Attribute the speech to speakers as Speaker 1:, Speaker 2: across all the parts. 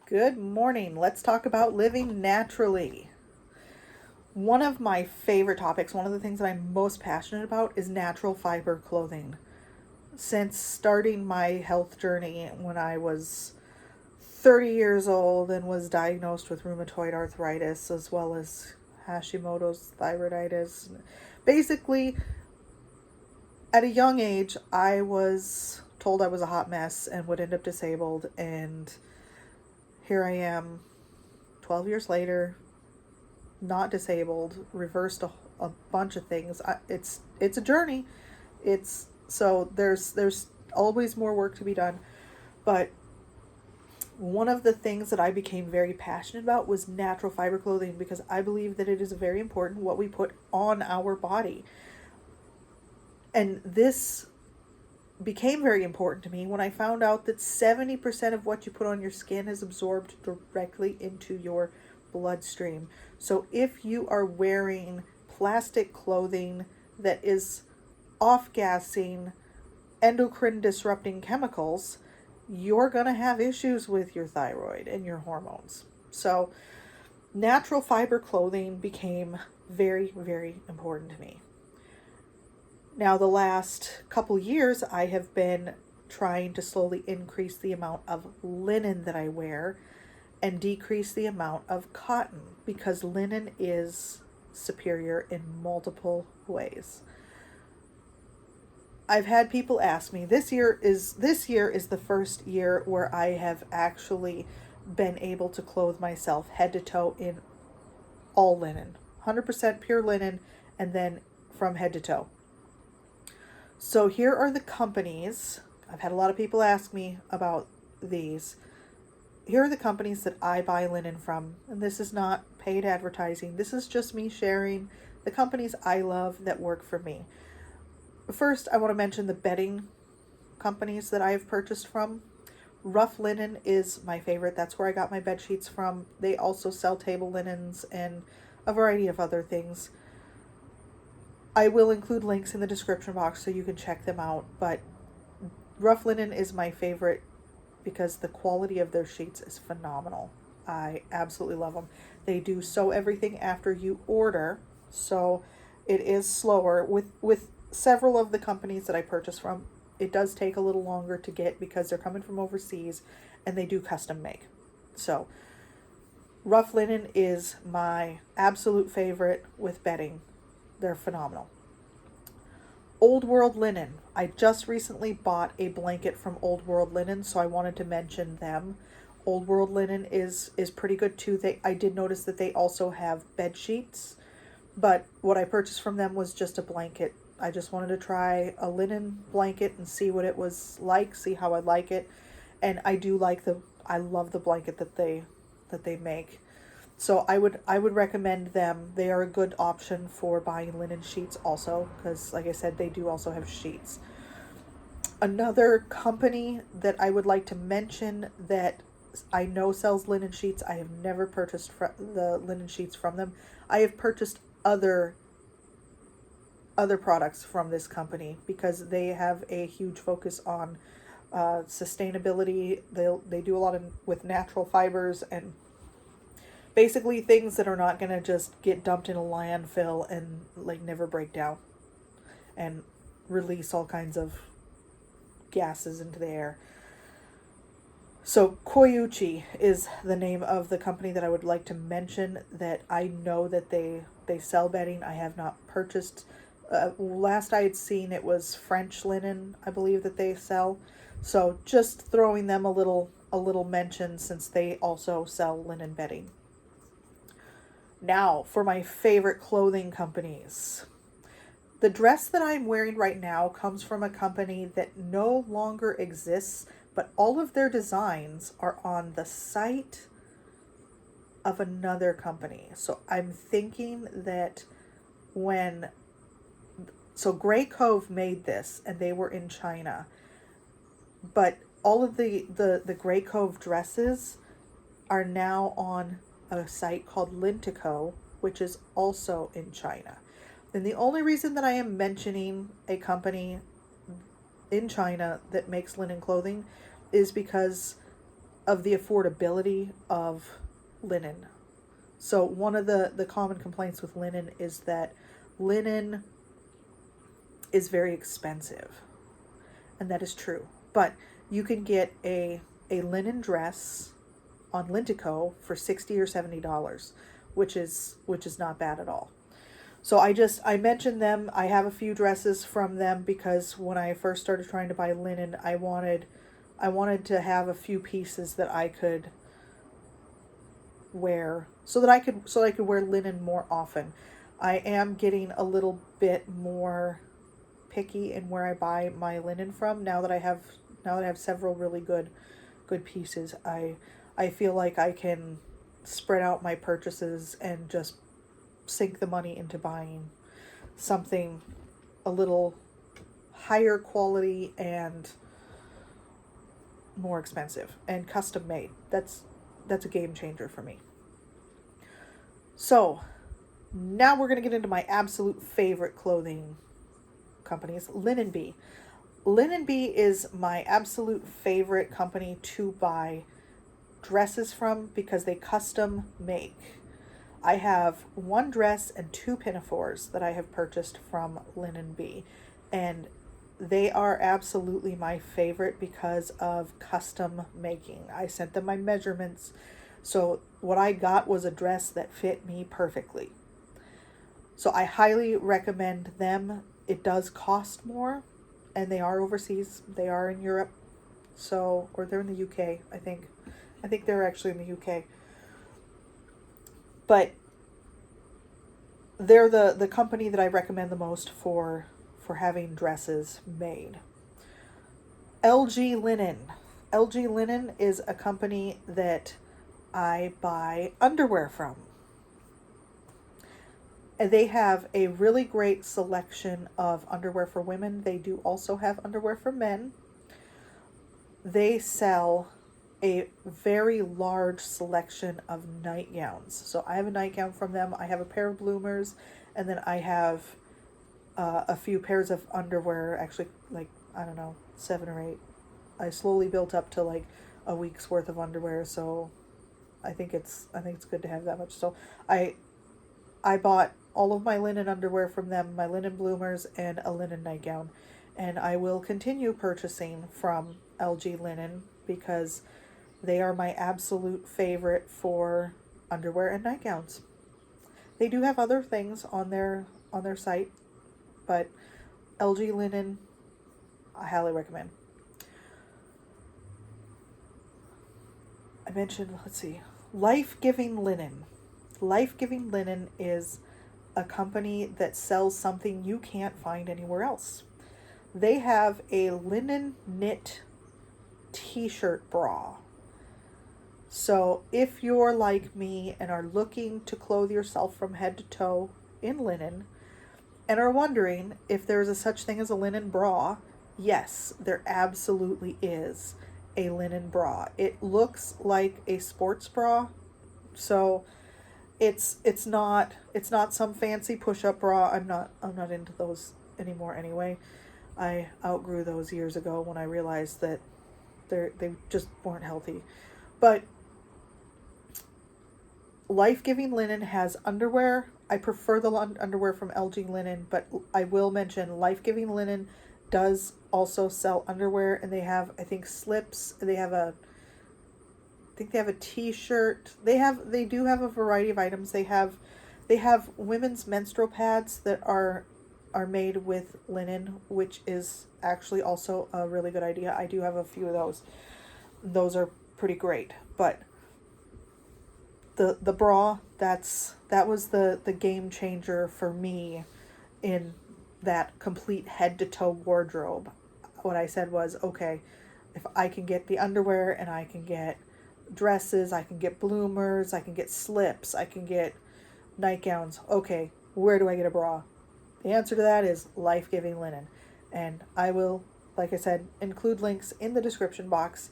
Speaker 1: Good morning. Let's talk about living naturally. One of my favorite topics, one of the things that I'm most passionate about is natural fiber clothing. Since starting my health journey when I was 30 years old and was diagnosed with rheumatoid arthritis as well as Hashimoto's thyroiditis, basically at a young age, I was told I was a hot mess and would end up disabled, and here I am 12 years later, not disabled, reversed a bunch of things. It's a journey. There's always more work to be done, but one of the things that I became very passionate about was natural fiber clothing because I believe that it is very important what we put on our body. And this became very important to me when I found out that 70% of what you put on your skin is absorbed directly into your bloodstream. So if you are wearing plastic clothing that is off-gassing endocrine disrupting chemicals, you're going to have issues with your thyroid and your hormones. So natural fiber clothing became very, very important to me. Now, the last couple years, I have been trying to slowly increase the amount of linen that I wear and decrease the amount of cotton because linen is superior in multiple ways. I've had people ask me, this year is the first year where I have actually been able to clothe myself head to toe in all linen, 100% pure linen, and then from head to toe. So here are the companies. I've had a lot of people ask me about these. Here are the companies that I buy linen from, and this is not paid advertising. This is just me sharing the companies I love that work for me. First, I want to mention the bedding companies that I have purchased from. Rough Linen is my favorite. That's where I got my bed sheets from. They also sell table linens and a variety of other things. I will include links in the description box so you can check them out, but Rough Linen is my favorite because the quality of their sheets is phenomenal. I absolutely love them. They do sew everything after you order, so it is slower. With several of the companies that I purchase from, it does take a little longer to get because they're coming from overseas and they do custom make. So Rough Linen is my absolute favorite with bedding. They're phenomenal. Old World Linen. I just recently bought a blanket from Old World Linen, so I wanted to mention them. Old World Linen is pretty good too. I did notice that they also have bed sheets, but what I purchased from them was just a blanket. I just wanted to try a linen blanket and see what it was like, see how I like it. And I love the blanket that they make. So I would recommend them. They are a good option for buying linen sheets also, because like I said, they do also have sheets. Another company that I would like to mention that I know sells linen sheets. I have never purchased the linen sheets from them. I have purchased other products from this company because they have a huge focus on sustainability. They do a lot with natural fibers and basically things that are not going to just get dumped in a landfill and like never break down and release all kinds of gases into the air. So Coyuchi is the name of the company that I would like to mention that I know that they sell bedding. I have not purchased. Last I had seen it was French linen, I believe, that they sell. So just throwing them a little mention since they also sell linen bedding. Now, for my favorite clothing companies. The dress that I'm wearing right now comes from a company that no longer exists, but all of their designs are on the site of another company. So I'm thinking that Grey Cove made this and they were in China, but all of the Grey Cove dresses are now on a site called Lintico, which is also in China. And the only reason that I am mentioning a company in China that makes linen clothing is because of the affordability of linen. So one of the common complaints with linen is that linen is very expensive. And that is true. But you can get a linen dress on Lintico for $60 or $70, which is not bad at all. So I mentioned them. I have a few dresses from them because when I first started trying to buy linen, I wanted to have a few pieces that I could wear so that I could wear linen more often. I am getting a little bit more picky in where I buy my linen from now that I have several really good pieces. I feel like I can spread out my purchases and just sink the money into buying something a little higher quality and more expensive and custom made. That's a game changer for me. So now we're going to get into my absolute favorite clothing companies, Linenbee. Linenbee is my absolute favorite company to buy dresses from because they custom make. I have one dress and two pinafores that I have purchased from Linenbee, and they are absolutely my favorite because of custom making. I sent them my measurements, so what I got was a dress that fit me perfectly. So I highly recommend them. It does cost more, and they are overseas. They are in Europe, or they're in the UK, I think. I think they're actually in the UK. But they're the company that I recommend the most for having dresses made. LG Linen. LG Linen is a company that I buy underwear from. And they have a really great selection of underwear for women. They do also have underwear for men. They sell a very large selection of nightgowns. So I have a nightgown from them. I have a pair of bloomers, and then I have a few pairs of underwear, actually, like, I don't know, 7 or 8. I slowly built up to like a week's worth of underwear, so I think it's good to have that much. So I bought all of my linen underwear from them, my linen bloomers, and a linen nightgown. And I will continue purchasing from LG Linen because they are my absolute favorite for underwear and nightgowns. They do have other things on their site, but LG Linen, I highly recommend. I mentioned, Life-Giving Linen. Life-Giving Linen is a company that sells something you can't find anywhere else. They have a linen knit t-shirt bra. So if you're like me and are looking to clothe yourself from head to toe in linen and are wondering if there's a such thing as a linen bra, yes, there absolutely is a linen bra. It looks like a sports bra, so it's not some fancy push-up bra. I'm not into those anymore anyway. I outgrew those years ago when I realized that they just weren't healthy. But Life-Giving Linen has underwear. I prefer the underwear from LG Linen, but I will mention Life-Giving Linen does also sell underwear, and they have, I think, slips. They have a t-shirt. They do have a variety of items. They have women's menstrual pads that are made with linen, which is actually also a really good idea. I do have a few of those. Those are pretty great. But the bra, that was the game changer for me in that complete head to toe wardrobe. What I said was, okay, if I can get the underwear and I can get dresses, I can get bloomers, I can get slips, I can get nightgowns, okay, where do I get a bra? The answer to that is Life-Giving Linen. And I will, like I said, include links in the description box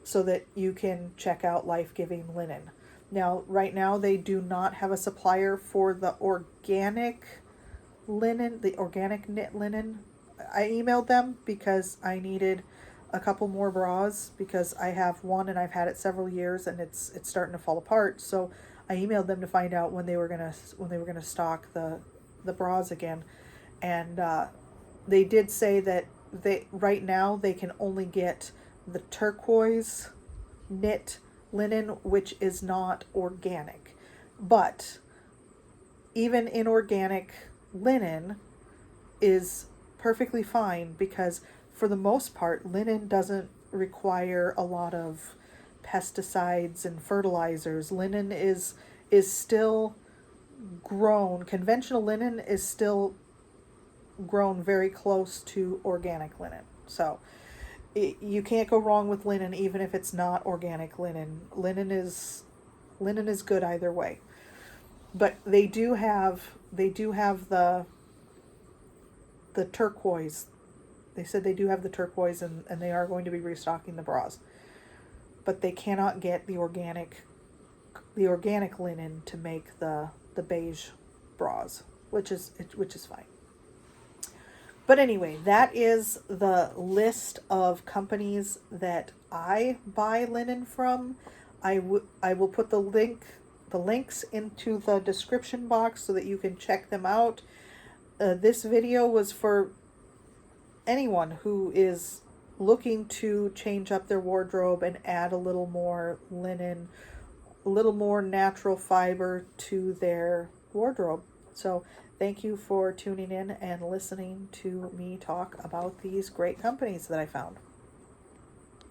Speaker 1: so that you can check out Life-Giving Linen. Now, right now, they do not have a supplier for the organic linen, the organic knit linen. I emailed them because I needed a couple more bras because I have one and I've had it several years and it's starting to fall apart. So I emailed them to find out when they were gonna stock the bras again, and they did say that they right now they can only get the turquoise knit linen, which is not organic. But even inorganic linen is perfectly fine because for the most part linen doesn't require a lot of pesticides and fertilizers. Linen is still grown, conventional linen is still grown very close to organic linen. So you can't go wrong with linen even if it's not organic linen. Linen is good either way. But they do have the turquoise. They said they do have the turquoise, and they are going to be restocking the bras. But they cannot get the organic linen to make the beige bras, which is fine. But anyway, that is the list of companies that I buy linen from. I will put the links into the description box so that you can check them out. This video was for anyone who is looking to change up their wardrobe and add a little more linen, a little more natural fiber to their wardrobe. So thank you for tuning in and listening to me talk about these great companies that I found.